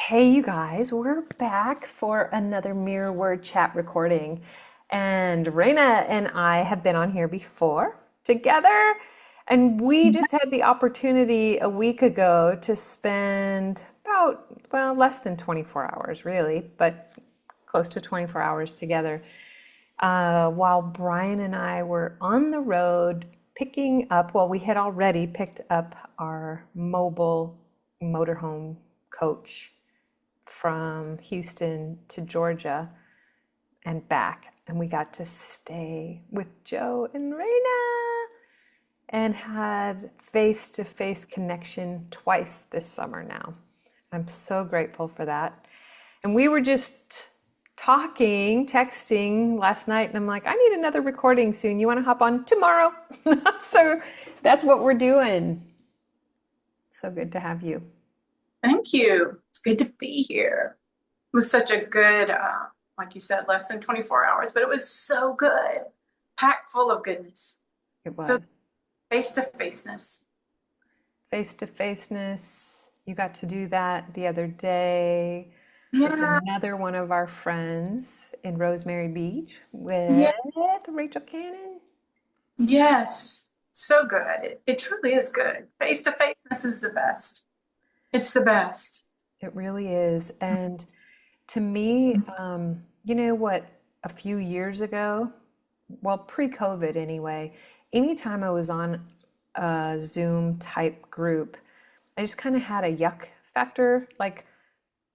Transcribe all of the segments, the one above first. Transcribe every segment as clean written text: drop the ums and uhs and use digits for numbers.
Hey, you guys, we're back for another Mirror Word chat recording. And Rena and I have been on here before together. And we just had the opportunity a week ago to spend about, well, less than 24 hours, really, but close to 24 hours together while Brian and I were on the road picking up, well, we had already picked up our mobile motorhome coach from Houston to Georgia and back. And we got to stay with Joe and Rena and had face to face connection twice this summer now. I'm so grateful for that. And we were just talking, texting last night, and I'm like, I need another recording soon. You want to hop on tomorrow? So that's what we're doing. So good to have you. Thank you. It's good to be here. It was such a good, like you said, less than 24 hours, but it was so good, packed full of goodness. It So was face to faceness. face to faceness. You got to do that the other day with Yeah, another one of our friends in Rosemary Beach with yeah, Rachel Cannon. yes. So good. It truly is good. Face to faceness is the best. It's the best. It really is. And to me, you know what, a few years ago, well, pre-COVID anyway, anytime I was on a Zoom type group, I just kind of had a yuck factor. Like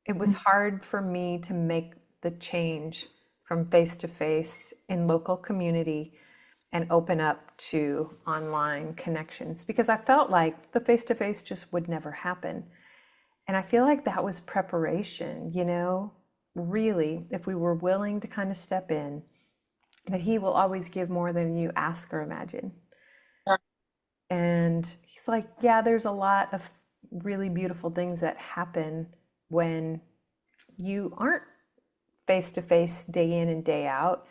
it was hard for me to make the change from face to face in local community and open up to online connections because I felt like the face to face just would never happen. And I feel like that was preparation, really, if we were willing to kind of step in, that He will always give more than you ask or imagine. And He's like, yeah, there's a lot of really beautiful things that happen when you aren't face to face day in and day out.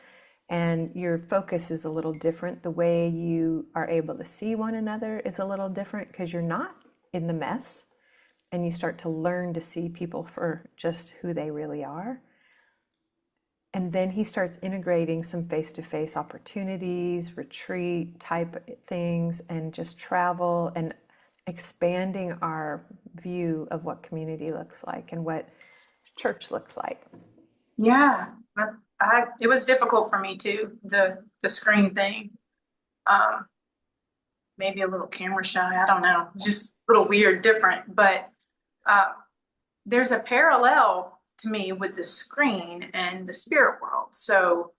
And your focus is a little different. The way you are able to see one another is a little different because you're not in the mess and you start to learn to see people for just who they really are. And then he starts integrating some face to face opportunities, retreat type things, and just travel and expanding our view of what community looks like and what church looks like. Yeah. It was difficult for me too, the screen thing. Um, Maybe a little camera shy. I don't know. Just a little weird, different, but uh, there's a parallel to me with the screen and the spirit world. So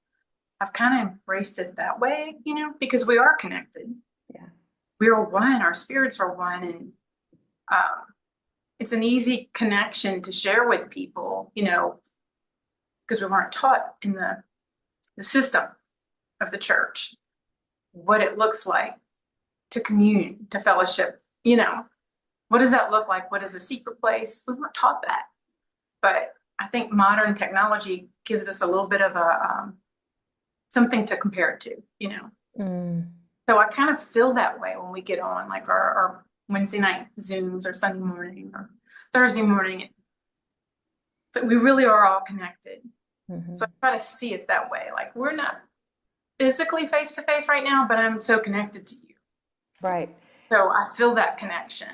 I've kind of embraced it that way, because we are connected. Yeah. We are one, our spirits are one. And um, it's an easy connection to share with people, because we weren't taught in the system of the church what it looks like to commune, to fellowship, what does that look like? What is a secret place? We weren't taught that. But I think modern technology gives us a little bit of a something to compare it to. Mm. So I kind of feel that way when we get on like our Wednesday night Zooms or Sunday morning or Thursday morning. So we really are all connected. So Mhm. I try to see it that way. Like we're not physically face to face right now, but I'm so connected to you. Right. So I feel that connection.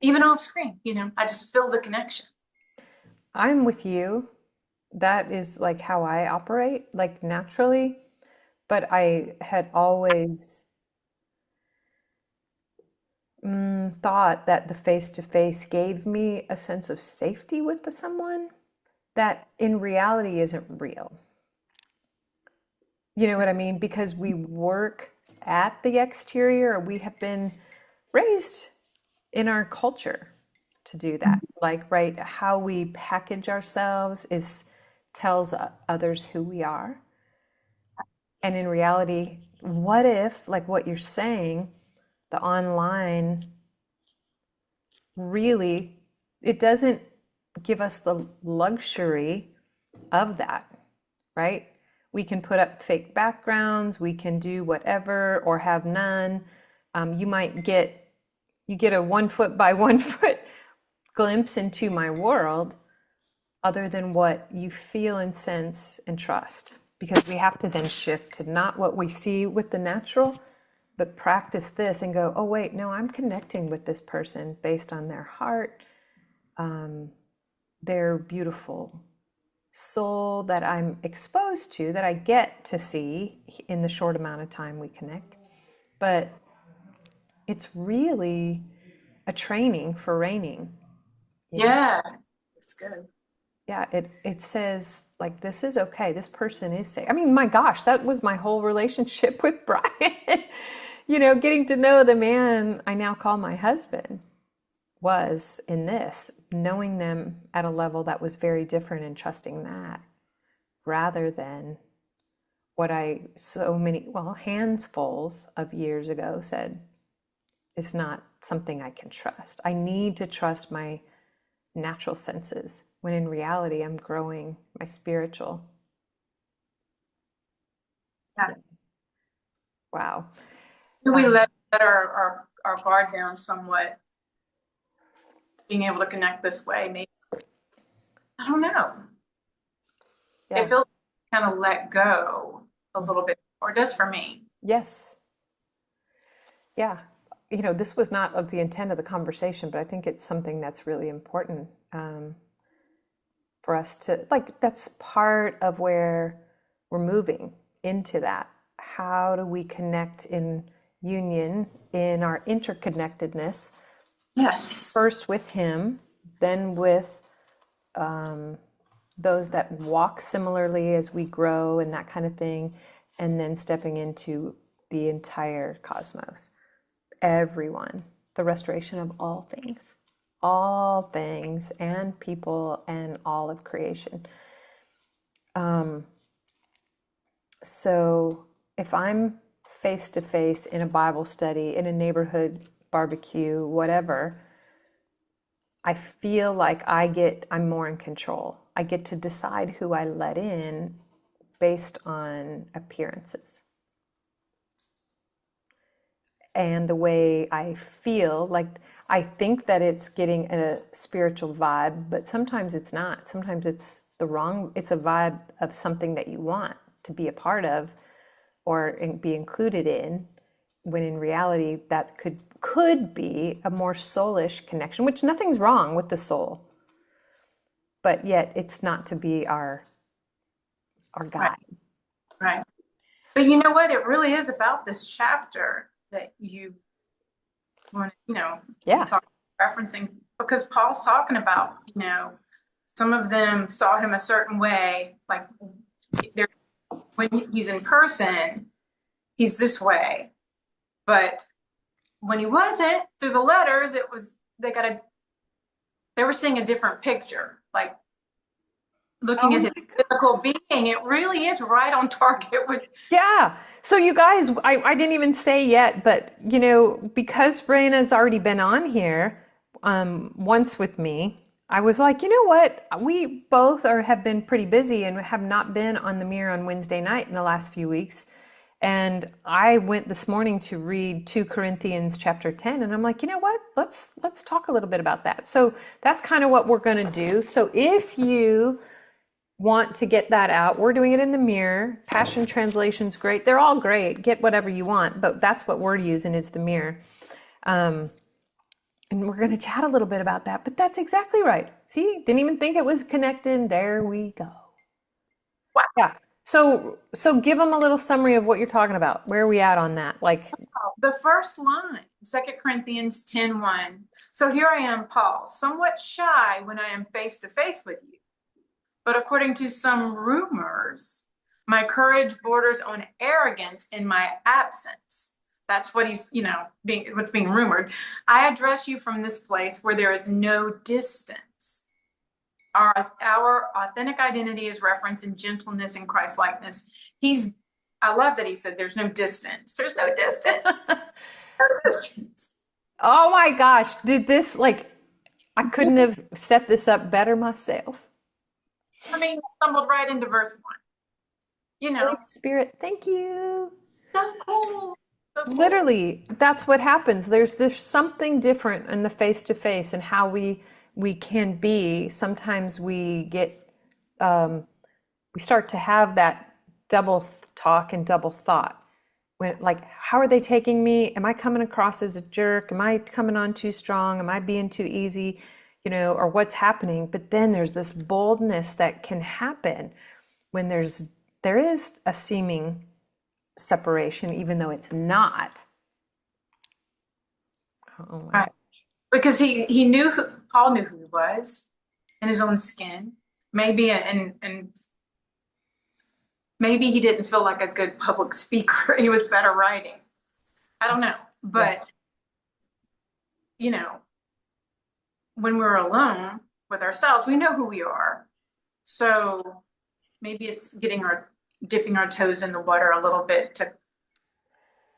Even off screen, I just feel the connection. I'm with you. That is like how I operate, like naturally. But I had always thought that the face to face gave me a sense of safety with the someone that in reality isn't real. You know what I mean? Because we work at the exterior, or we have been raised in our culture to do that. Like, right, how we package ourselves is tells others who we are. And in reality, what if, like what you're saying, the online really, it doesn't give us the luxury of that, right? We can put up fake backgrounds, we can do whatever or have none. You might get a 1 foot by 1 foot glimpse into my world other than what you feel and sense and trust. Because we have to then shift to not what we see with the natural, but practice this and go, oh, wait, no, I'm connecting with this person based on their heart, their beautiful soul that I'm exposed to, that I get to see in the short amount of time we connect. But it's really a training for reigning, you know? Yeah, it's good. Yeah, it says like this is okay. This person is safe. I mean, my gosh, that was my whole relationship with Brian. Getting to know the man I now call my husband was in this, knowing them at a level that was very different and trusting that rather than what I so many, well, handsfuls of years ago said is not something I can trust. I need to trust my natural senses when in reality I'm growing my spiritual. Yeah. Yeah. Wow. Do we Um, let our guard down somewhat, being able to connect this way? Maybe, I don't know. It yeah. feels kind of let go a little bit, or it does for me. Yes. Yeah. This was not of the intent of the conversation, but I think it's something that's really important for us to, like, that's part of where we're moving into that. How do we connect in union, in our interconnectedness, Yes. first with Him, then with those that walk similarly as we grow and that kind of thing, and then stepping into the entire cosmos, everyone, the restoration of all things and people and all of creation. So if I'm face to face in a Bible study, in a neighborhood barbecue, whatever, I feel like I'm more in control. I get to decide who I let in based on appearances. And the way I feel, like I think that it's getting a spiritual vibe, but sometimes it's not. Sometimes it's a vibe of something that you want to be a part of or be included in, when in reality that could be a more soulish connection, which nothing's wrong with the soul, but yet it's not to be our Right. guide. Right. But you know what? It really is about this chapter that you want to, you Yeah. talk referencing, because Paul's talking about, some of them saw him a certain way, like they're, when he's in person, he's this way. But when he wasn't, through the letters, it was they were seeing a different picture. Like looking at Oh his physical being, it really is right on target with. yeah. So you guys, I didn't even say yet, but because Rena's already been on here once with me, I was like, you know what? We both have been pretty busy and have not been on the mirror on Wednesday night in the last few weeks. And I went this morning to read 2 Corinthians chapter 10, and I'm like, you know what? Let's talk a little bit about that. So that's kind of what we're going to do. So if you want to get that out, we're doing it in the mirror. Passion Translation's great. They're all great. Get whatever you want, but that's what we're using is the mirror. And we're going to chat a little bit about that, but that's exactly right. See, didn't even think it was connected. There we go. Wow. Yeah. So give them a little summary of what you're talking about. Where are we at on that? Like, The first line, 2 Corinthians 10:1. So here I am, Paul, somewhat shy when I am face to face with you. But according to some rumors, my courage borders on arrogance in my absence. That's what what's being rumored. I address you from this place where there is no distance. Our authentic identity is referenced in gentleness and Christ-likeness. I love that he said there's no distance. There's no distance. No distance. oh my gosh, I couldn't have set this up better myself. I mean, stumbled right into verse 1. Holy Spirit, thank you. So cool. So cool. Literally, that's what happens. There's something different in the face to face and how we we can be, sometimes we get, we start to have that double talk and double thought. When, like, how are they taking me? Am I coming across as a jerk? Am I coming on too strong? Am I being too easy? Or what's happening? But then there's this boldness that can happen when there is a seeming separation, even though it's not. Oh my Right. God. Because he knew Paul knew who he was in his own skin. Maybe and maybe he didn't feel like a good public speaker. He was better writing. I don't know. Yeah. But you know, when we're alone with ourselves, we know who we are. So maybe it's dipping our toes in the water a little bit to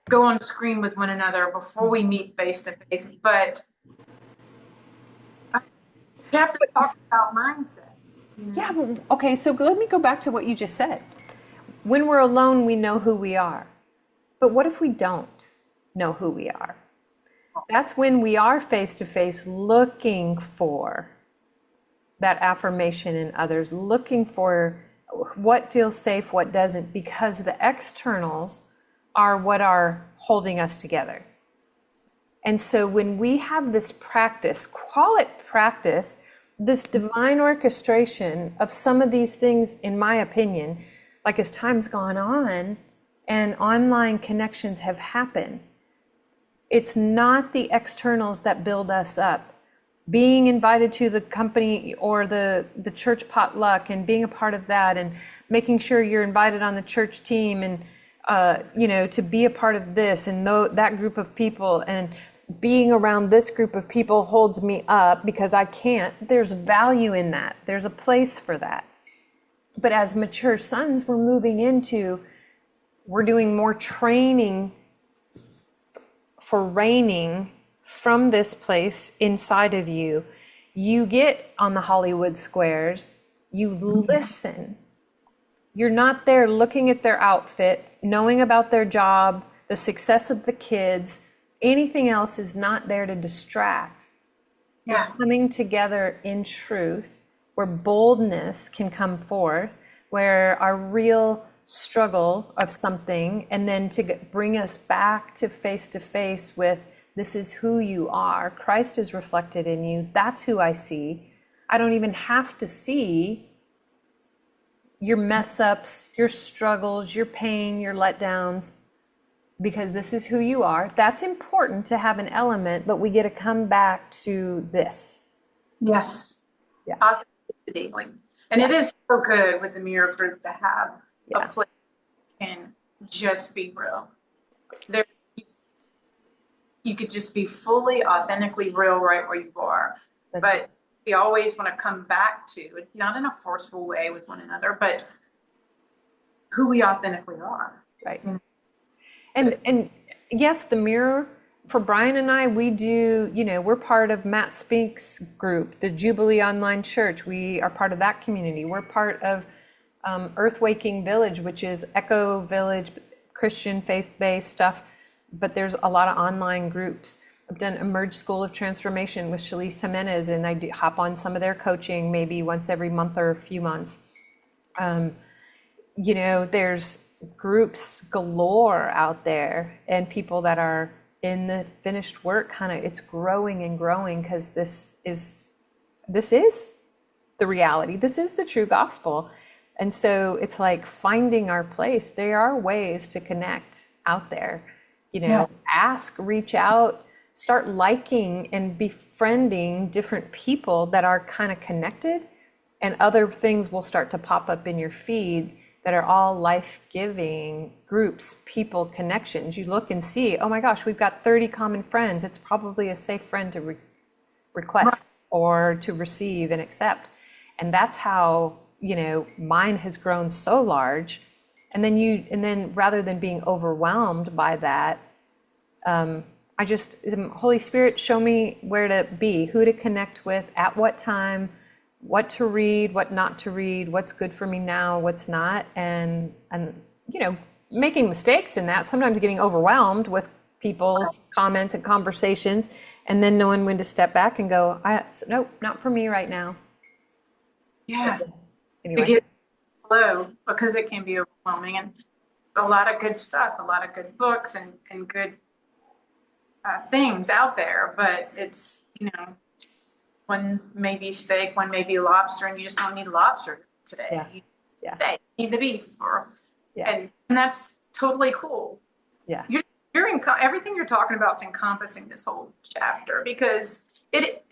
go on screen with one another before we meet face to face. But chapter talks about mindsets, Yeah. Okay. So let me go back to what you just said. When we're alone, we know who we are. But what if we don't know who we are? That's when we are face to face looking for that affirmation in others, looking for what feels safe, what doesn't, because the externals are what are holding us together. And so when we have this practice, call it practice, this divine orchestration of some of these things, in my opinion, like as time's gone on and online connections have happened, it's not the externals that build us up. Being invited to the company or the church potluck and being a part of that and making sure you're invited on the church team and to be a part of this and that group of people, and being around this group of people holds me up because I can't. There's value in that. There's a place for that. But as mature sons, we're doing more training for reigning from this place inside of you. You get on the Hollywood squares, you listen. You're not there looking at their outfit, knowing about their job, the success of the kids. Anything else is not there to distract. We're yeah, coming together in truth, where boldness can come forth, where our real struggle of something, and then to bring us back to face with, this is who you are. Christ is reflected in you. That's who I see. I don't even have to see your mess ups, your struggles, your pain, your letdowns, because this is who you are. That's important to have an element, but we get to come back to this. yes, Yeah. authenticity. And Yeah. it is so good with the mirror group to have a Yeah. place that can just be real. There, you could just be fully, authentically real right where you are. That's But we always want to come back to it, not in a forceful way with one another, but who we authentically are. right. You know? And yes, the mirror for Brian and I, we do, we're part of Matt Spink's group, the Jubilee Online Church. We are part of that community. We're part of Earth Waking Village, which is Echo Village, Christian faith-based stuff, but there's a lot of online groups. I've done Emerge School of Transformation with Shalise Jimenez, and I hop on some of their coaching maybe once every month or a few months. There's groups galore out there, and people that are in the finished work, kind of, it's growing and growing, because this is the reality. This is the true gospel. And so it's like finding our place. There are ways to connect out there, Yeah. ask, reach out, start liking and befriending different people that are kind of connected, and other things will start to pop up in your feed that are all life-giving groups, people, connections. You look and see, oh my gosh, we've got 30 common friends. It's probably a safe friend to request or to receive and accept. And that's how, mine has grown so large. And then rather than being overwhelmed by that, Holy Spirit, show me where to be, who to connect with, at what time, what to read, what not to read, what's good for me now, what's not, and making mistakes in that, sometimes getting overwhelmed with people's comments and conversations, and then knowing when to step back and go, nope, not for me right now. But Yeah. yeah, To anyway, get flow because it can be overwhelming and a lot of good stuff, a lot of good books and good things out there, but it's, one may be steak, one may be lobster, and you just don't need lobster yeah, today. yeah, You need the beef, yeah, and that's totally cool. yeah. Everything you're talking about is encompassing this whole chapter because it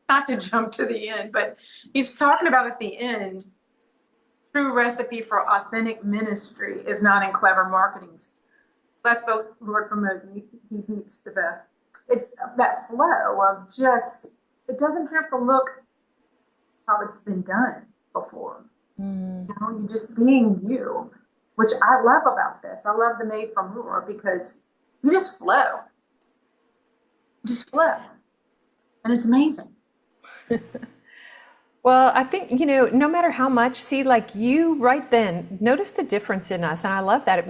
not to jump to the end, but he's talking about at the end, true recipe for authentic ministry is not in clever marketing. Let the Lord promote you. He beats the best. It's that flow of just, it doesn't have to look how it's been done before. Mm. You just being you, which I love about this. I love the Made from Roar because you just flow, and it's amazing. Well, I think, no matter how much, see, like you right then, notice the difference in us. And I love that.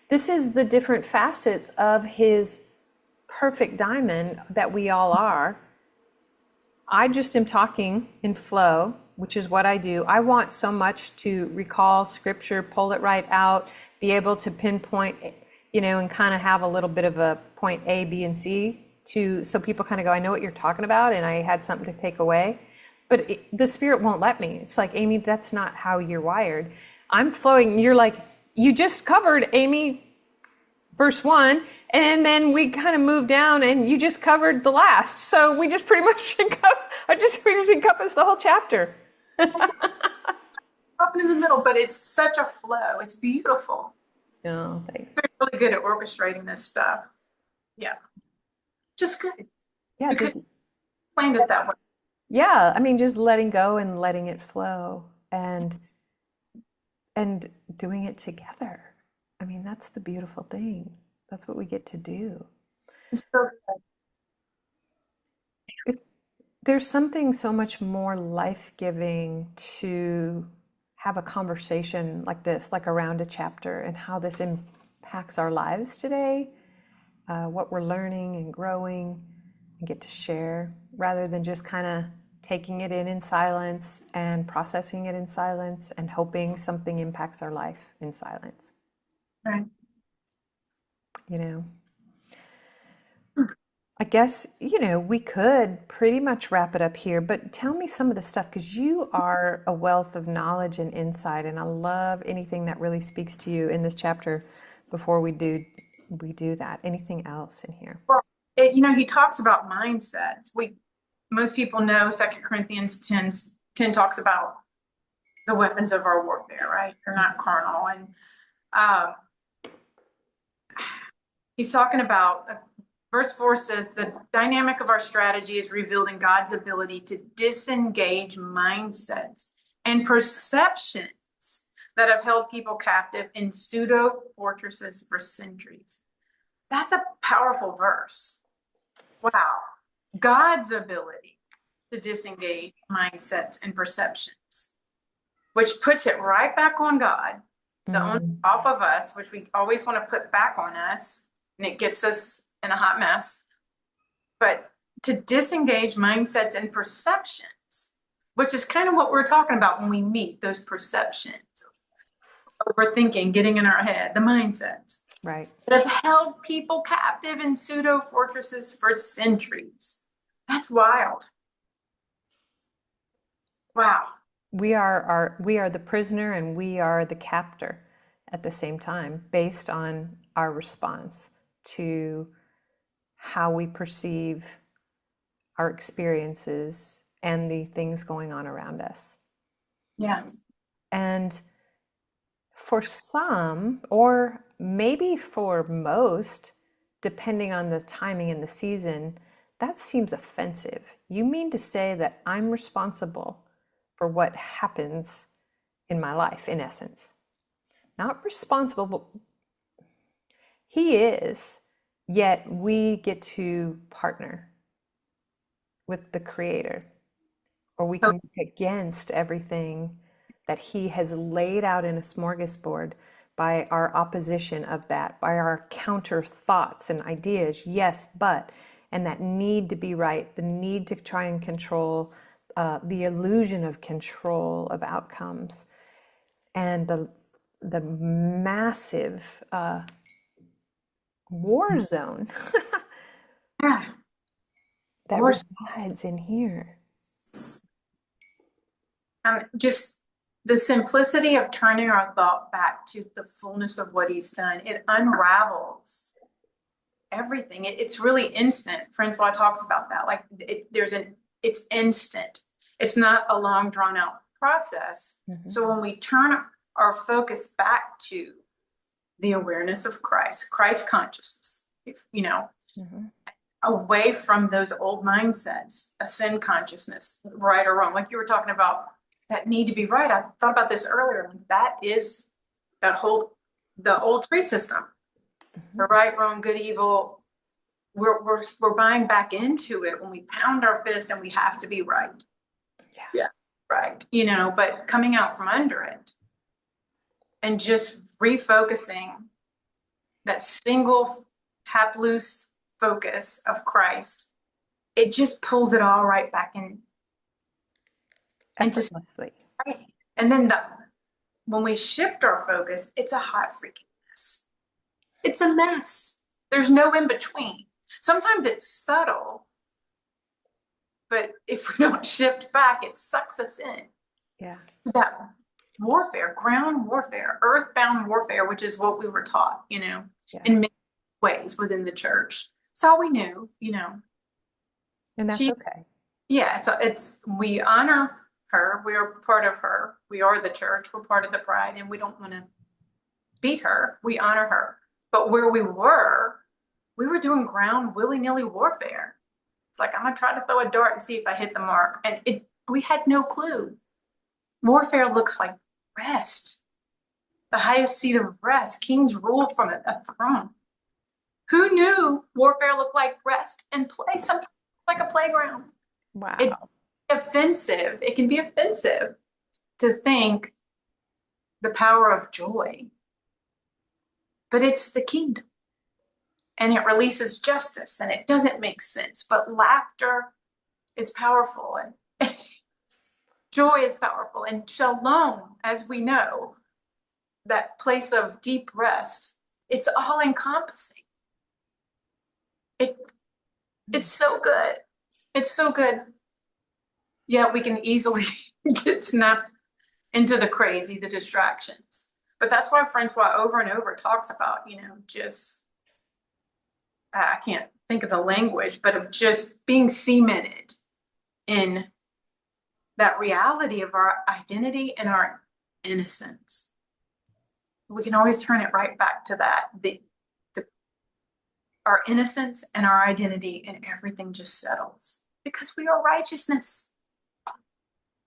This is the different facets of his perfect diamond that we all are. I just am talking in flow, which is what I do. I want so much to recall scripture, pull it right out, be able to pinpoint, and kind of have a little bit of a point A, B, and C so people kind of go, I know what you're talking about, and I had something to take away. But the spirit won't let me. It's like, Amy, that's not how you're wired. I'm flowing. You're like, you just covered, Amy, verse 1, and then we kind of moved down and you just covered the last. So we just pretty much we just encompassed the whole chapter. Often in the middle, but it's such a flow. It's beautiful. No, thanks. We're really good at orchestrating this stuff. Yeah, just good Yeah, because just you planned it that way. yeah, I mean just letting go and letting it flow and doing it together. I mean, that's the beautiful thing. That's what we get to do. It's so It, there's something so much more life-giving to have a conversation like this, like around a chapter, and how this impacts our lives today, what we're learning and growing, and get to share, rather than just kind of taking it in silence and processing it in silence and hoping something impacts our life in silence. right. You know, I guess, we could pretty much wrap it up here, but tell me some of the stuff because you are a wealth of knowledge and insight, and I love anything that really speaks to you in this chapter before we do that. Anything else in here? Well, he talks about mindsets. Most people know 2 Corinthians 10 talks about the weapons of our warfare, right? They're not carnal. And uh, he's talking about verse 4 says the dynamic of our strategy is revealed in God's ability to disengage mindsets and perceptions that have held people captive in pseudo fortresses for centuries. That's a powerful verse. Wow. God's ability to disengage mindsets and perceptions, which puts it right back on God, the onus Mm, off of us, which we always want to put back on us, and it gets us in a hot mess. But to disengage mindsets and perceptions, which is kind of what we're talking about when we meet those perceptions, overthinking, getting in our head, the mindsets right. that have held people captive in pseudo fortresses for centuries. That's wild. Wow. We are the prisoner and we are the captor at the same time, based on our response to how we perceive our experiences and the things going on around us. Yeah. And for some, or maybe for most, depending on the timing and the season, that seems offensive. You mean to say that I'm responsible for what happens in my life, in essence? Not responsible, but he is, yet we get to partner with the Creator, or we So can be against everything that he has laid out in a smorgasbord by our opposition of that, by our counter thoughts and ideas, yes, but, and that need to be right, the need to try and control, the illusion of control of outcomes, and the massive war zone Yeah. that Or resides in here. just the simplicity of turning our thought back to the fullness of what he's done. It unravels everything. It's really instant. Francois talks about that. Like it's instant. It's not a long drawn out process. Mhm. So when we turn our focus back to the awareness of Christ, Christ consciousness, Mhm. away from those old mindsets, a sin consciousness, right or wrong. Like you were talking about that need to be right. I thought about this earlier. That is the old tree system, the right, wrong, good, evil. We're buying back into it when we pound our fist and we have to be right. Yeah. Yeah. Right. But coming out from under it and just refocusing that single hapless focus of Christ, it just pulls it all right back into Effortlessly. right. And then when we shift our focus, it's a hot freaking mess. It's a mess. There's no in between. Sometimes it's subtle, but if we don't shift back, it sucks us in. Yeah. That warfare, ground warfare, earthbound warfare, which is what we were taught, Yeah. in many ways within the church. It's all we knew. And that's She, okay. yeah, we honor her. We are part of her. We are the church. We're part of the bride, and we don't want to beat her. We honor her. But where we were doing ground willy-nilly warfare. It's like, I'm gonna try to throw a dart and see if I hit the mark. And we had no clue. Warfare looks like rest, the highest seat of rest. Kings rule from a throne. Who knew warfare looked like rest and play? Sometimes it's like a playground. It's Wow. offensive. It can be offensive to think the power of joy, but it's the kingdom and it releases justice and it doesn't make sense. But laughter is powerful and joy is powerful. And shalom, as we know, that place of deep rest, it's all encompassing. It it's so good. It's so good. Yet we can easily get snapped into the crazy, the distractions. But that's why Francois over and over talks about, just I can't think of the language, but of just being cemented in that reality of our identity and our innocence. We can always turn it right back to that. Our innocence and our identity, and everything just settles because we are righteousness.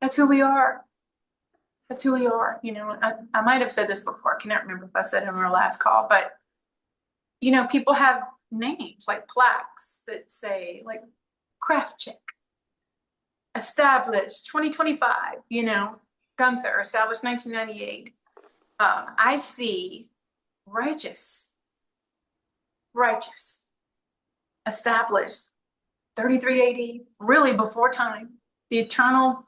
That's who we are. That's who we are. I might have said this before. I cannot remember if I said it on our last call, but people have names like plaques that say like craft check, established 2025, Gunther, established 1998. I see righteous, righteous, established 33 AD, really before time, the eternal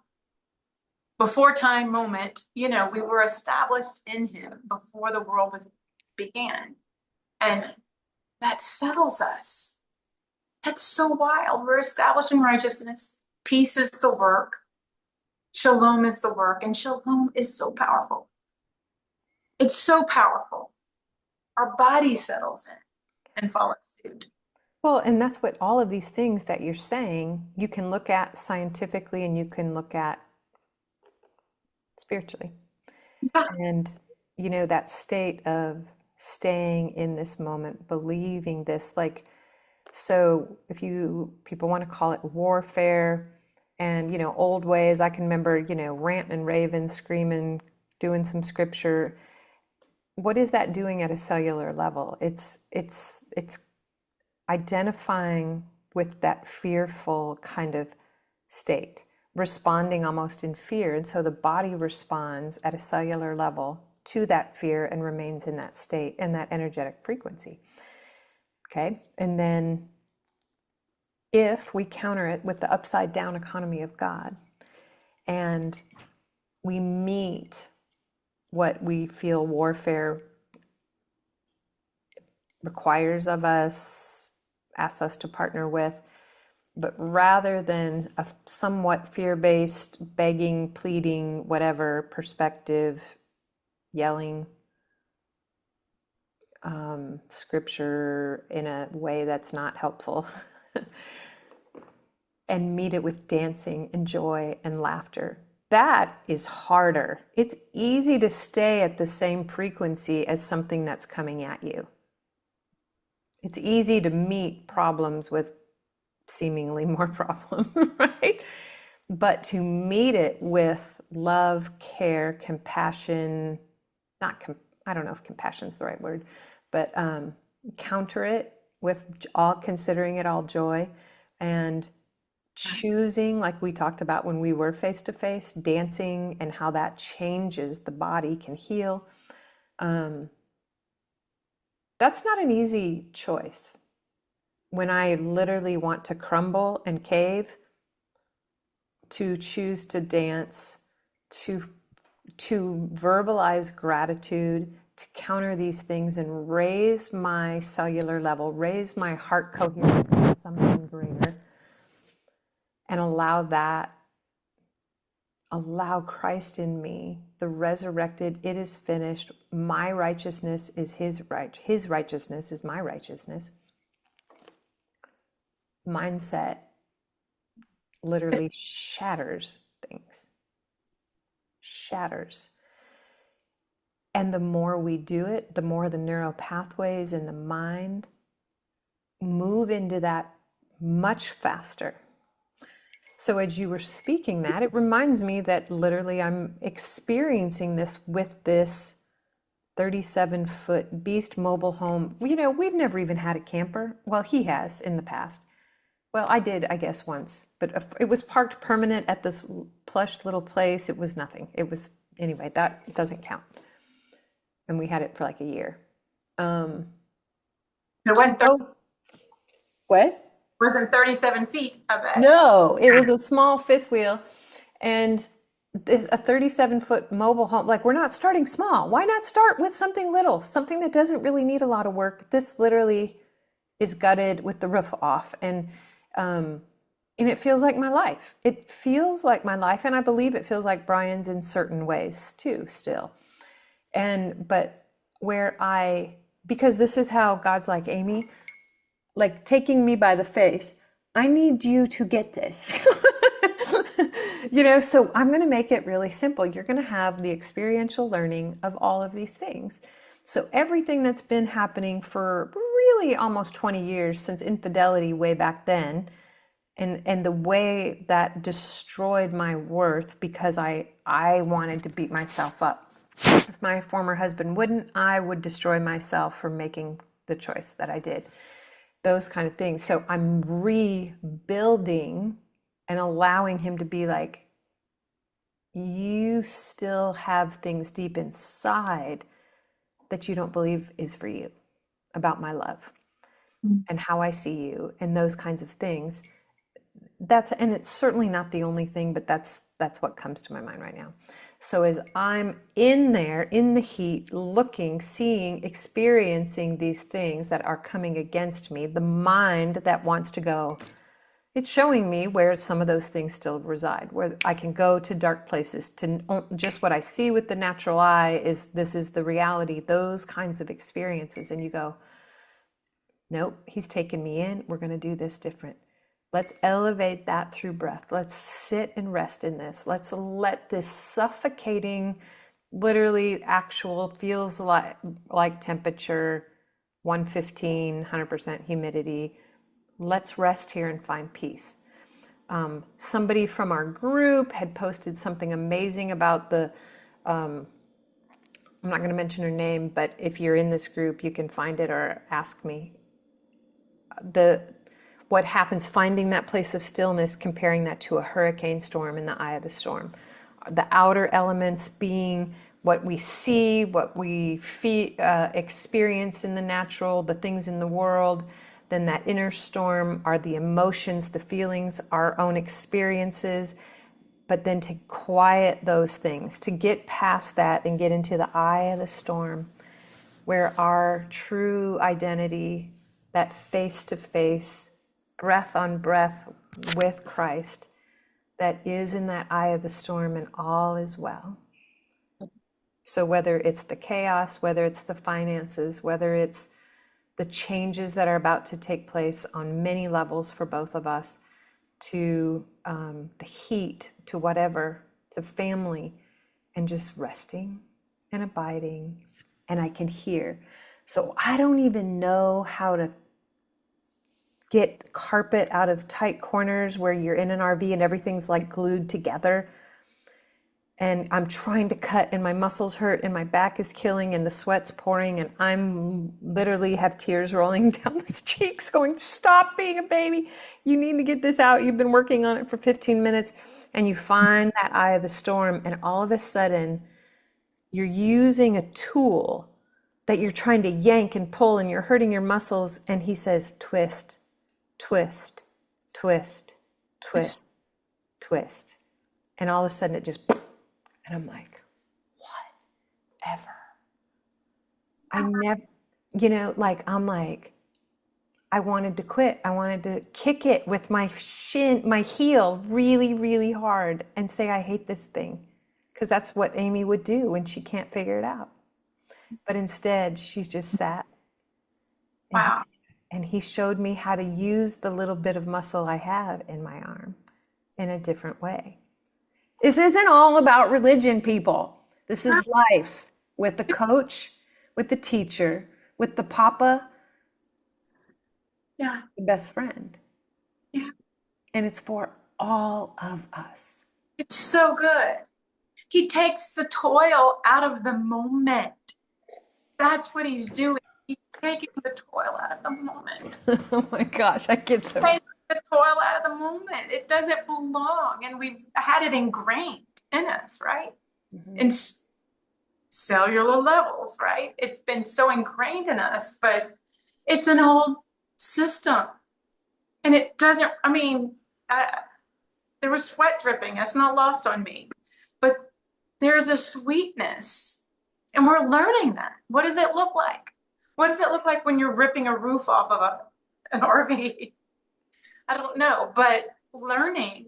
before time moment. We were established in him before the world was began. And that settles us. That's so wild. We're established in righteousness. Peace is the work. Shalom is the work. And shalom is so powerful. It's so powerful. Our body settles in and follows suit. Well, and that's what all of these things that you're saying, you can look at scientifically and you can look at spiritually. Yeah. And, that state of staying in this moment, believing this, like, so if people want to call it warfare and, old ways, I can remember, ranting and raving, screaming, doing some scripture. What is that doing at a cellular level? It's identifying with that fearful kind of state, responding almost in fear. And so the body responds at a cellular level to that fear and remains in that state and that energetic frequency. Okay. And then if we counter it with the upside down economy of God and we meet what we feel warfare requires of us, asks us to partner with, but rather than a somewhat fear-based, begging, pleading, whatever perspective, yelling, scripture in a way that's not helpful, and meet it with dancing and joy and laughter. That is harder. It's easy to stay at the same frequency as something that's coming at you. It's easy to meet problems with seemingly more problem, right? But to meet it with love, care, compassion, not, I don't know if compassion is the right word, but counter it with all, considering it all joy, and choosing, like we talked about when we were face to face, dancing and how that changes the body, can heal. That's not an easy choice. When I literally want to crumble and cave, to choose to dance, to verbalize gratitude, to counter these things and raise my cellular level, raise my heart coherence to something greater, and allow Christ in me, the resurrected, it is finished, my righteousness is his righteousness is my righteousness mindset literally shatters things, shatters. And the more we do it, the more the neural pathways in the mind move into that much faster. So as you were speaking that, it reminds me that literally I'm experiencing this with this 37-foot beast mobile home. You know, we've never even had a camper. Well, he has in the past. Well, I did, I guess, once, but it was parked permanent at this plush little place. It was nothing. It was, anyway, that doesn't count. And we had it for like a year. It wasn't, What? wasn't 37 feet, I bet. No, it was a small fifth wheel and a 37-foot mobile home. Like, we're not starting small. Why not start with something little, something that doesn't really need a lot of work? This literally is gutted with the roof off. And it feels like my life. It feels like my life. And I believe it feels like Brian's in certain ways too, still. But because this is how God's like, Amy, like taking me by the face, I need you to get this. So I'm going to make it really simple. You're going to have the experiential learning of all of these things. So everything that's been happening for really almost 20 years since infidelity way back then, and the way that destroyed my worth because I wanted to beat myself up. If my former husband wouldn't, I would destroy myself for making the choice that I did. Those kind of things. So I'm rebuilding and allowing him to be like, you still have things deep inside that you don't believe is for you, about my love and how I see you and those kinds of things. And it's certainly not the only thing, but that's what comes to my mind right now. So as I'm in there, in the heat, looking, seeing, experiencing these things that are coming against me, the mind that wants to go, it's showing me where some of those things still reside, where I can go to dark places, to just what I see with the natural eye this is the reality, those kinds of experiences. And you go, nope, he's taken me in. We're going to do this different. Let's elevate that through breath. Let's sit and rest in this. Let's let this suffocating, literally actual, feels like temperature, 115, 100% humidity. Let's rest here and find peace. Somebody from our group had posted something amazing about I'm not going to mention her name, but if you're in this group, you can find it or ask me. What happens finding that place of stillness, comparing that to a hurricane storm in the eye of the storm. The outer elements being what we see, what we feel, experience in the natural, the things in the world. Then that inner storm are the emotions, the feelings, our own experiences. But then to quiet those things, to get past that and get into the eye of the storm, where our true identity, that face to face, breath on breath with Christ, that is in that eye of the storm, and all is well. So whether it's the chaos, whether it's the finances, whether it's the changes that are about to take place on many levels for both of us, to the heat, to whatever, to family, and just resting and abiding, and I can hear. So I don't even know how to get carpet out of tight corners where you're in an RV and everything's like glued together. And I'm trying to cut and my muscles hurt and my back is killing and the sweat's pouring and I'm literally have tears rolling down my cheeks going, stop being a baby. You need to get this out. You've been working on it for 15 minutes. And you find that eye of the storm and all of a sudden you're using a tool that you're trying to yank and pull and you're hurting your muscles. And he says, twist, twist, twist, It's twist, twist. And all of a sudden it just, and I'm like, whatever. I never, I'm like, I wanted to quit. I wanted to kick it with my heel really, really hard and say, I hate this thing. Because that's what Amy would do when she can't figure it out. But instead, she's just sat and wow. he showed me how to use the little bit of muscle I have in my arm in a different way. This isn't all about religion, people. This is life with the coach, with the teacher, with the papa, Yeah. the best friend. Yeah. And it's for all of us. It's so good. He takes the toil out of the moment. That's what he's doing. He's taking the toil out of the moment. Oh my gosh, I get so. Taking the toil out of the moment. It doesn't belong. And we've had it ingrained in us, right? In cellular levels, right? It's been so ingrained in us, but it's an old system. And it doesn't, there was sweat dripping. That's not lost on me. But there's a sweetness, and we're learning that. What does it look like? What does it look like when you're ripping a roof off of an RV? I don't know, but learning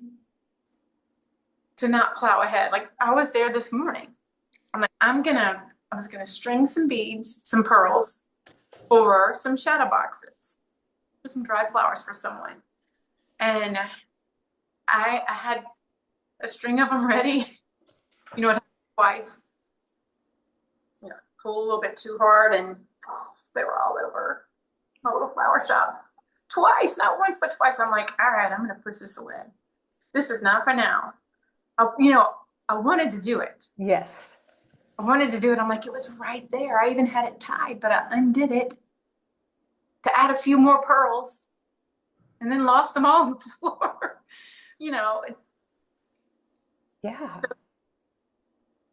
to not plow ahead. Like I was there this morning. I'm like, I was gonna string some beads, some pearls, or some shadow boxes, with some dried flowers for someone. And I had a string of them ready. You know what happened twice? Pull a little bit too hard and they were all over my little flower shop. Twice, not once, but twice. I'm like, all right, I'm going to push this away. This is not for now. I wanted to do it. Yes. I wanted to do it. I'm like, it was right there. I even had it tied, but I undid it to add a few more pearls and then lost them all on the floor. Yeah.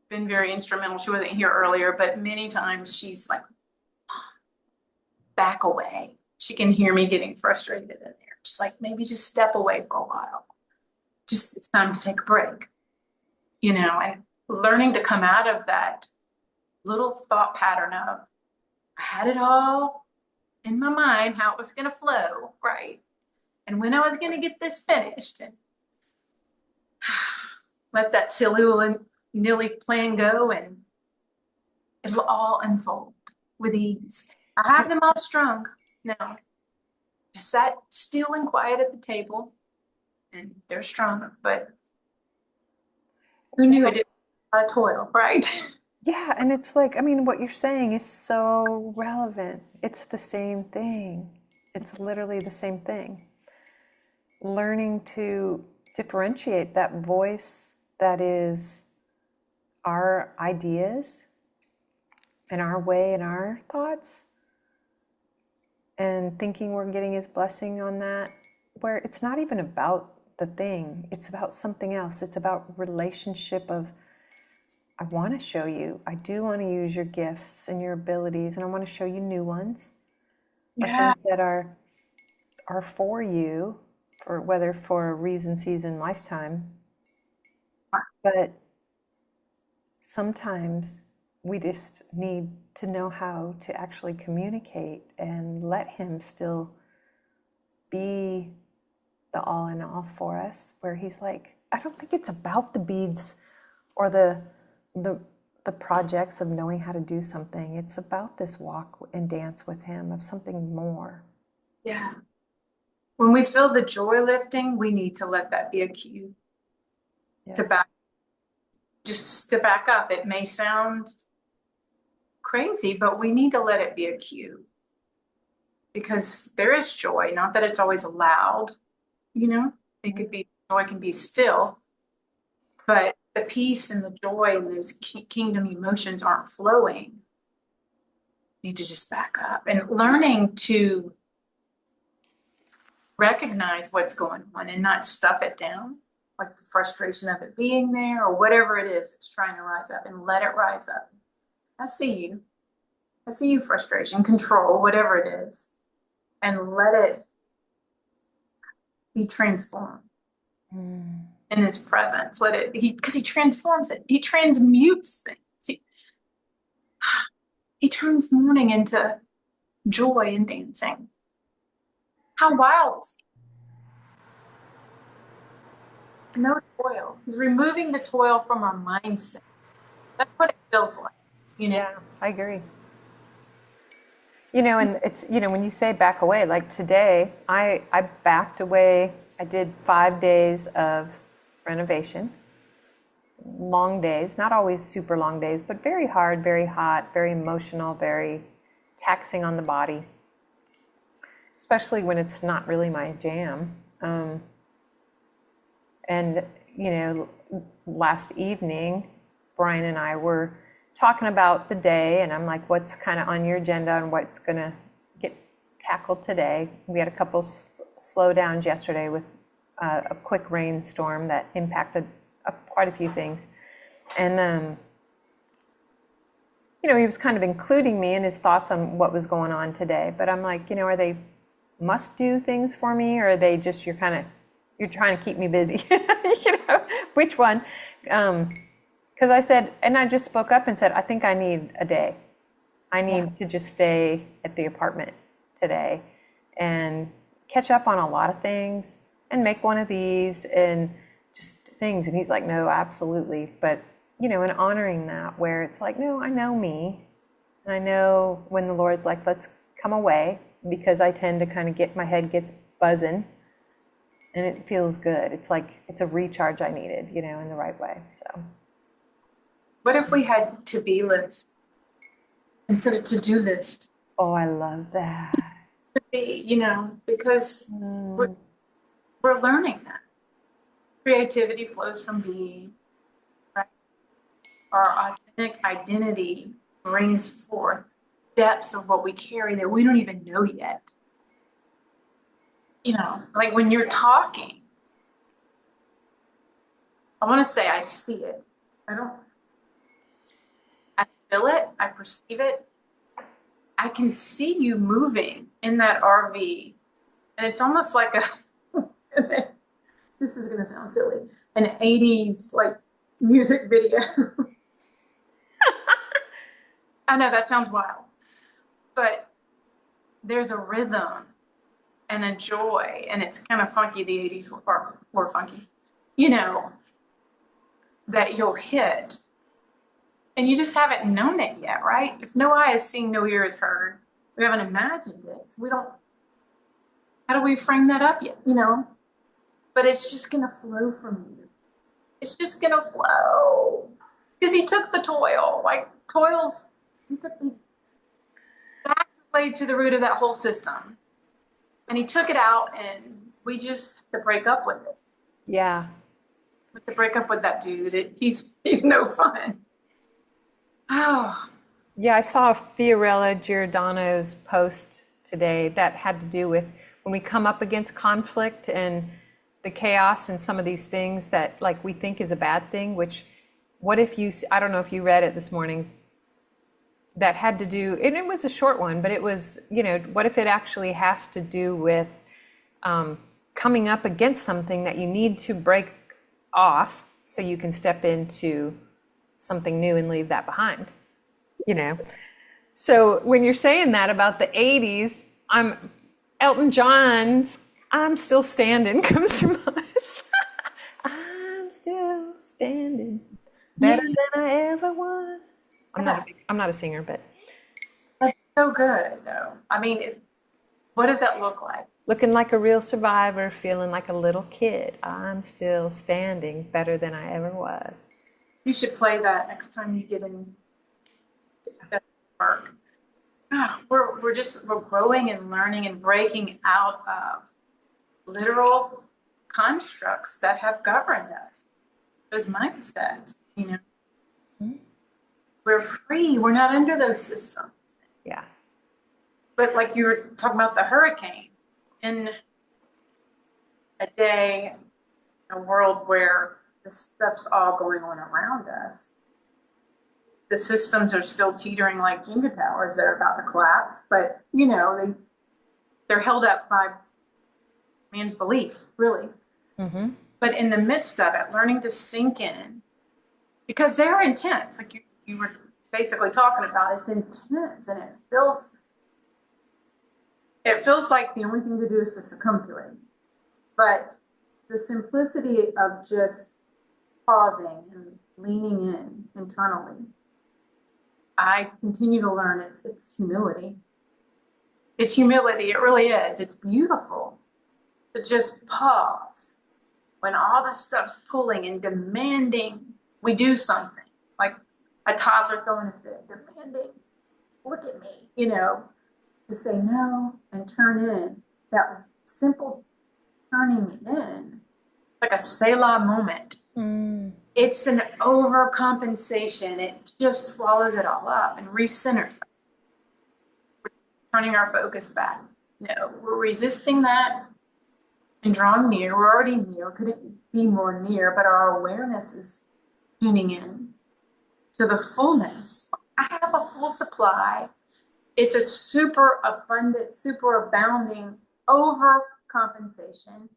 Been very instrumental. She wasn't here earlier, but many times she's like, back away. She can hear me getting frustrated in there. Just like, maybe just step away for a while. Just, it's time to take a break. And learning to come out of that little thought pattern of, I had it all in my mind, how it was going to flow, right? And when I was going to get this finished, and let that silly little nilly plan go, and it'll all unfold with ease. I have them all strung now. I sat still and quiet at the table, and they're strung, but who knew it did a lot of toil, right? Yeah, and it's like, what you're saying is so relevant. It's the same thing. It's literally the same thing. Learning to differentiate that voice that is our ideas and our way and our thoughts, and thinking we're getting his blessing on that, where it's not even about the thing, it's about something else. It's about relationship of I want to show you, I do want to use your gifts and your abilities, and I want to show you new ones, or Yeah. things that are for you, for whether for a reason, season, lifetime. But sometimes we just need to know how to actually communicate and let him still be the all in all for us, where he's like, I don't think it's about the beads or the the projects of knowing how to do something. It's about this walk and dance with him of something more. Yeah. When we feel the joy lifting, we need to let that be a cue Yeah. to just to back up. It may sound crazy, but we need to let it be a cue because there is joy, not that it's always loud, you know, it could be joy can be still, but the peace and the joy and those kingdom emotions aren't flowing. You need to just back up and learning to recognize what's going on and not stuff it down, like the frustration of it being there or whatever it is that's trying to rise up, and let it rise up. I see you. I see you, frustration, control, whatever it is, and let it be transformed in his presence. Let it, because he transforms it. He transmutes things. He turns mourning into joy and dancing. How wild is he? No toil. He's removing the toil from our mindset. That's what it feels like, you know? Yeah, I agree. You know, and it's, you know, when you say back away, like today, I backed away. I did 5 days of renovation, long days, not always super long days, but very hard, very hot, very emotional, very taxing on the body, especially when it's not really my jam. And, you know, last evening, Brian and I were talking about the day, and I'm like, what's kind of on your agenda and what's going to get tackled today? We had a couple slowdowns yesterday with a quick rainstorm that impacted quite a few things. And, you know, he was kind of including me in his thoughts on what was going on today. But I'm like, you know, are they must do things for me, or are they just you're trying to keep me busy? You know, which one? Because I said, and I just spoke up and said, I think I need a day. I need to just stay at the apartment today and catch up on a lot of things and make one of these and just things. And he's like, no, absolutely. But, you know, and honoring that, where it's like, no, I know me. And I know when the Lord's like, let's come away, because I tend to kind of my head gets buzzing and it feels good. It's like, it's a recharge I needed, you know, in the right way. So, What if we had to-be list instead of to-do list? oh, I love that. Be, you know, because we're, we're learning that. Creativity flows from being, right? Our authentic identity brings forth depths of what we carry that we don't even know yet. You know, like when you're talking, I want to say I see it. I feel it, I perceive it. I can see you moving in that RV. And it's almost like this is going to sound silly, an 80s like music video. I know that sounds wild, but there's a rhythm and a joy, and it's kind of funky. The 80s were funky, you know, that you'll hit. And you just haven't known it yet, right? If no eye has seen, no ear has heard, we haven't imagined it. We don't, how do we frame that up yet, you know? But it's just going to flow from you. It's just going to flow. Because he took the toil, like toils, that's played to the root of that whole system. And he took it out, and we just have to break up with it. Yeah. We have to break up with that dude. He's no fun. Oh, Yeah, I saw Fiorella Giordano's post today that had to do with when we come up against conflict and the chaos and some of these things that like we think is a bad thing, which what if you, I don't know if you read it this morning, that had to do, and it was a short one, but it was, what if it actually has to do with coming up against something that you need to break off so you can step into something new and leave that behind, you know? So when you're saying that about the 80s, Elton John's I'm Still Standing comes to mind. I'm still standing Yeah, better than I ever was. yeah, I'm not a singer, but that's so good though. I mean, what does that look like? looking like a real survivor, feeling like a little kid. I'm still standing better than I ever was. You should play that next time you get in that work. Ah, we're growing and learning and breaking out of literal constructs that have governed us. Those mindsets, we're free. We're not under those systems. Yeah. But like you were talking about the hurricane, in a day, a world where the stuff's all going on around us, the systems are still teetering like Jenga towers that are about to collapse. But they're held up by man's belief, really. Mm-hmm. But in the midst of it, learning to sink in, because they're intense, like you were basically talking about, it's intense and it feels like the only thing to do is to succumb to it. But the simplicity of just pausing and leaning in internally, I continue to learn it's humility. It's humility. It really is. It's beautiful to just pause when all the stuff's pulling and demanding we do something, like a toddler throwing a fit, demanding, look at me, to say no and turn in. That simple turning in, like a Selah moment. Mm. It's an overcompensation. It just swallows it all up and recenters us, turning our focus back. We're resisting that and drawing near. We're already near. Could it be more near? But our awareness is tuning in to the fullness. I have a full supply. It's a super abundant, super abounding overcompensation.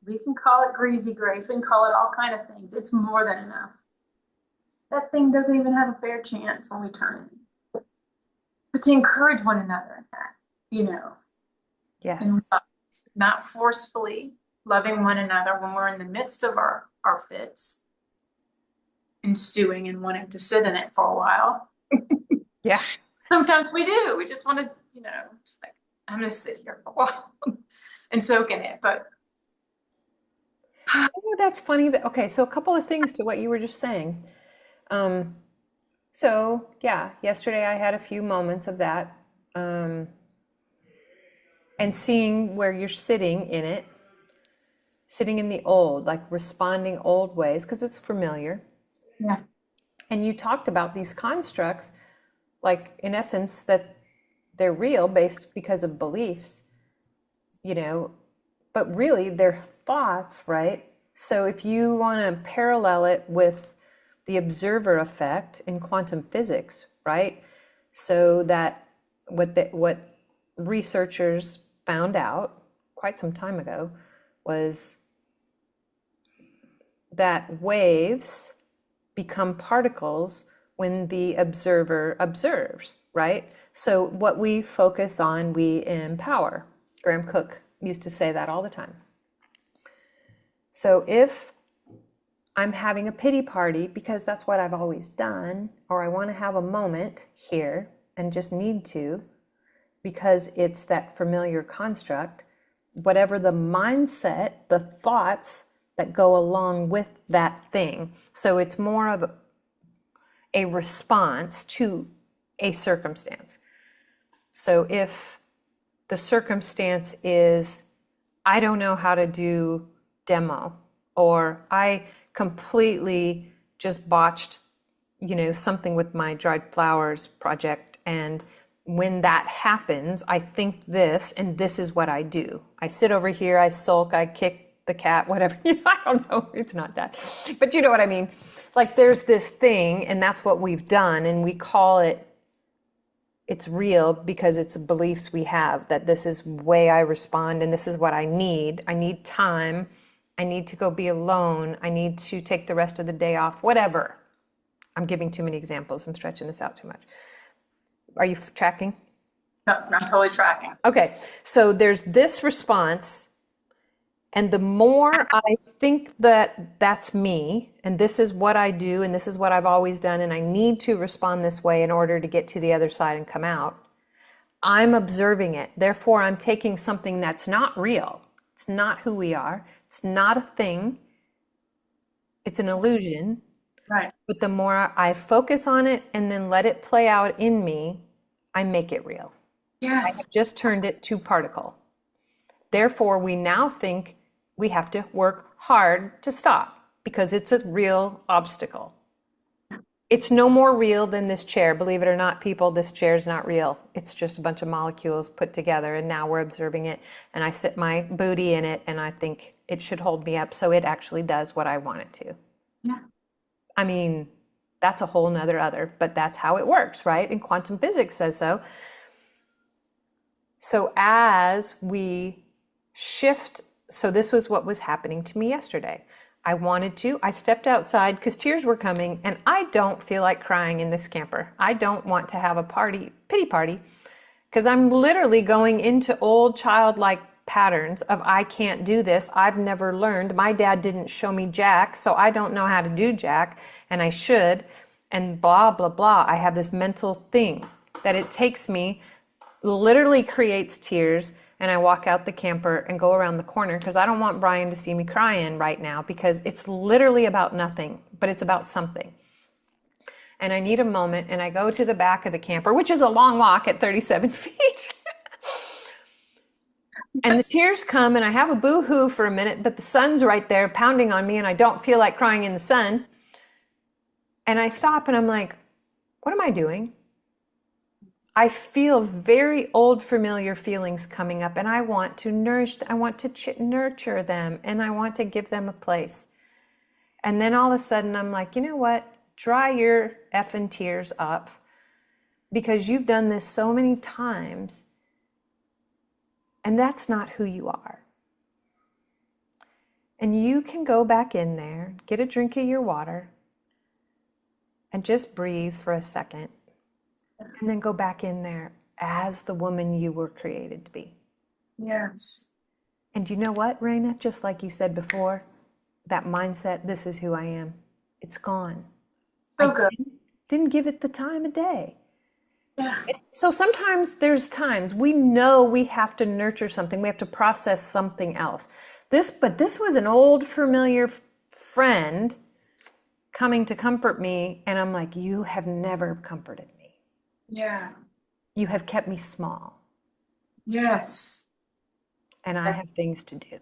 We can call it greasy grace. We can call it all kind of things. It's more than enough. That thing doesn't even have a fair chance when we turn it. But to encourage one another in that, and Yes. not forcefully loving one another when we're in the midst of our fits and stewing and wanting to sit in it for a while. Yeah. Sometimes we do. We just want to, just like, I'm going to sit here for a while and soak in it. But Oh, that's funny that, okay, so a couple of things to what you were just saying. Um, so yeah, yesterday I had a few moments of that, um, and seeing where you're sitting in it, sitting in the old, like responding old ways, because it's familiar. yeah, And you talked about these constructs, like in essence, that they're real based because of beliefs, you know, but really they're thoughts, right? So if you want to parallel it with the observer effect in quantum physics, right? So that what researchers found out quite some time ago was that waves become particles when the observer observes, right? So what we focus on, we empower. Graham Cook used to say that all the time. So if I'm having a pity party because that's what I've always done, or I want to have a moment here and just need to, because it's that familiar construct, whatever the mindset, the thoughts that go along with that thing. So it's more of a response to a circumstance. So if the circumstance is, I don't know how to do demo, or I completely just botched, something with my dried flowers project, and when that happens, I think this, and this is what I do. I sit over here, I sulk, I kick the cat, whatever. I don't know. It's not that. But you know what I mean? Like there's this thing, and that's what we've done, and we call it, it's real because it's beliefs we have that this is way I respond and this is what I need. I need time. I need to go be alone. I need to take the rest of the day off, whatever. I'm giving too many examples. I'm stretching this out too much. Are you tracking? No, I'm totally tracking. Okay. So there's this response. And the more I think that that's me, and this is what I do, and this is what I've always done, and I need to respond this way in order to get to the other side and come out, I'm observing it. Therefore, I'm taking something that's not real. It's not who we are. It's not a thing. It's an illusion. Right. But the more I focus on it and then let it play out in me, I make it real. I Yes. have just turned it to particle. Therefore, we now think we have to work hard to stop because it's a real obstacle. It's no more real than this chair. Believe it or not, people, this chair is not real. It's just a bunch of molecules put together, and now we're observing it. And I sit my booty in it, and I think it should hold me up so it actually does what I want it to. Yeah. I mean, that's a whole nother other, but that's how it works, right? And quantum physics says so. So as we shift, so this was what was happening to me yesterday. I stepped outside because tears were coming, and I don't feel like crying in this camper. I don't want to have a pity party, because I'm literally going into old childlike patterns of I can't do this. I've never learned. My dad didn't show me Jack, so I don't know how to do Jack, and I should, and blah, blah, blah. I have this mental thing that it takes me, literally creates tears, and I walk out the camper and go around the corner because I don't want Brian to see me crying right now because it's literally about nothing, but it's about something. And I need a moment, and I go to the back of the camper, which is a long walk at 37 feet. And the tears come, and I have a boo-hoo for a minute, but the sun's right there pounding on me, and I don't feel like crying in the sun. And I stop, and I'm like, what am I doing? I feel very old, familiar feelings coming up, and I want to nurture them, and I want to give them a place. And then all of a sudden, I'm like, you know what? Dry your effing tears up because you've done this so many times, and that's not who you are. And you can go back in there, get a drink of your water, and just breathe for a second. And then go back in there as the woman you were created to be. Yes. And you know what, Rena? Just like you said before, that mindset, this is who I am, it's gone. So I good. didn't give it the time of day. Yeah. So sometimes there's times we know we have to nurture something, we have to process something else. But this was an old familiar friend coming to comfort me, and I'm like, you have never comforted me. Yeah. You have kept me small, Yes. and I have things to do.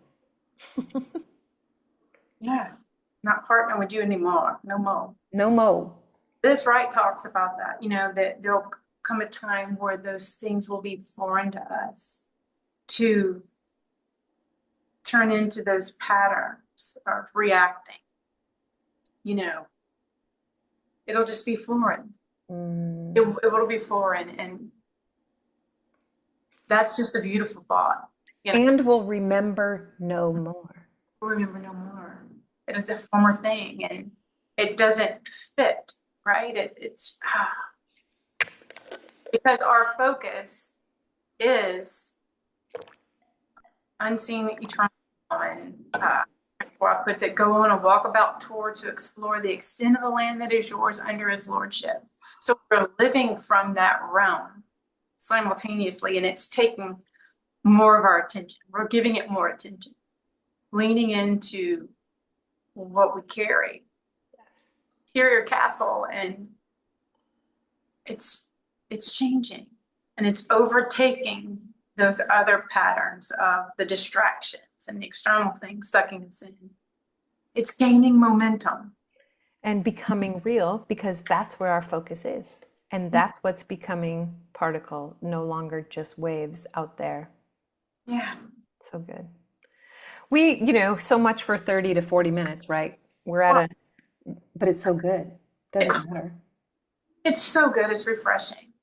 Yeah. Not partner with you anymore. No more. No mo. This right talks about that, that there'll come a time where those things will be foreign to us to turn into those patterns of reacting. It'll just be foreign. It will be foreign, and that's just a beautiful thought. And we'll remember no more. We'll remember no more. It is a former thing, and it doesn't fit, right? It's because our focus is unseen, eternal, and Rock puts it, go on a walkabout tour to explore the extent of the land that is yours under his lordship. So we're living from that realm simultaneously, and it's taking more of our attention. We're giving it more attention, leaning into what we carry, interior castle, and it's changing, and it's overtaking those other patterns of the distractions and the external things sucking us in. It's gaining momentum. And becoming real, because that's where our focus is. And that's what's becoming particle, no longer just waves out there. Yeah. So good. So much for 30 to 40 minutes, right? We're at a, but it's so good. Doesn't It's matter. it's so good. It's refreshing.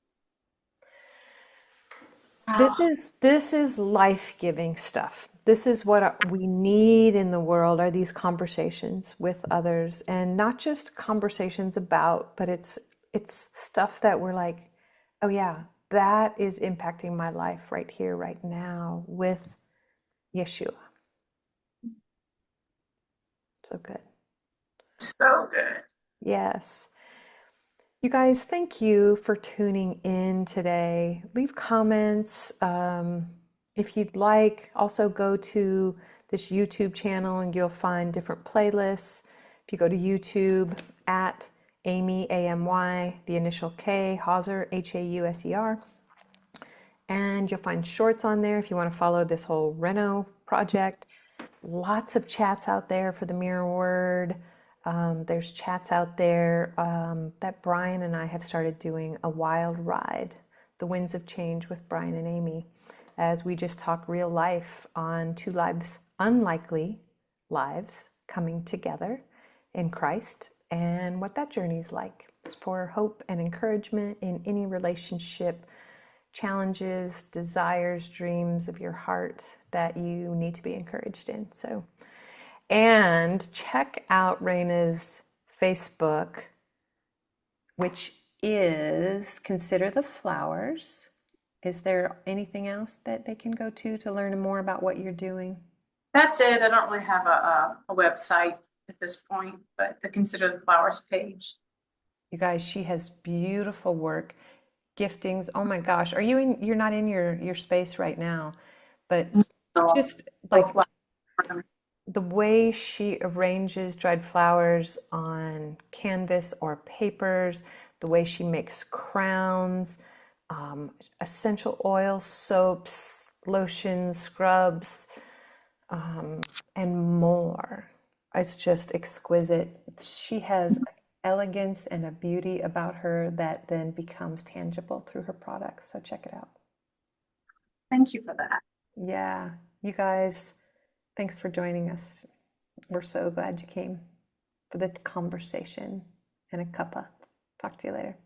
This Oh, is this is life-giving stuff. This is what we need in the world are these conversations with others and not just conversations about, but it's stuff that we're like, oh yeah, that is impacting my life right here, right now with Yeshua. So good. so good. Yes. You guys, thank you for tuning in today. Leave comments. If you'd like, also go to this YouTube channel and you'll find different playlists. If you go to YouTube at Amy, AMY, the initial K, Hauser, Hauser, and you'll find shorts on there if you want to follow this whole Reno project. Lots of chats out there for the mirror word. There's chats out there that Brian and I have started doing a wild ride, the winds of change with Brian and Amy, as we just talk real life on two lives, unlikely lives coming together in Christ and what that journey is like for hope and encouragement in any relationship, challenges, desires, dreams of your heart that you need to be encouraged in. So, and check out Rena's Facebook, which is Consider the Flowers. Is there anything else that they can go to learn more about what you're doing? That's it. I don't really have a website at this point, but the Consider the Flowers page. You guys, she has beautiful work, giftings. Oh my gosh, are you in? You're not in your space right now, but So, just so like the way she arranges dried flowers on canvas or papers, the way she makes crowns, essential oils, soaps, lotions, scrubs, and more. It's just exquisite. She has elegance and a beauty about her that then becomes tangible through her products. So check it out. thank you for that. Yeah, you guys, thanks for joining us. We're so glad you came for the conversation and a cuppa. Talk to you later.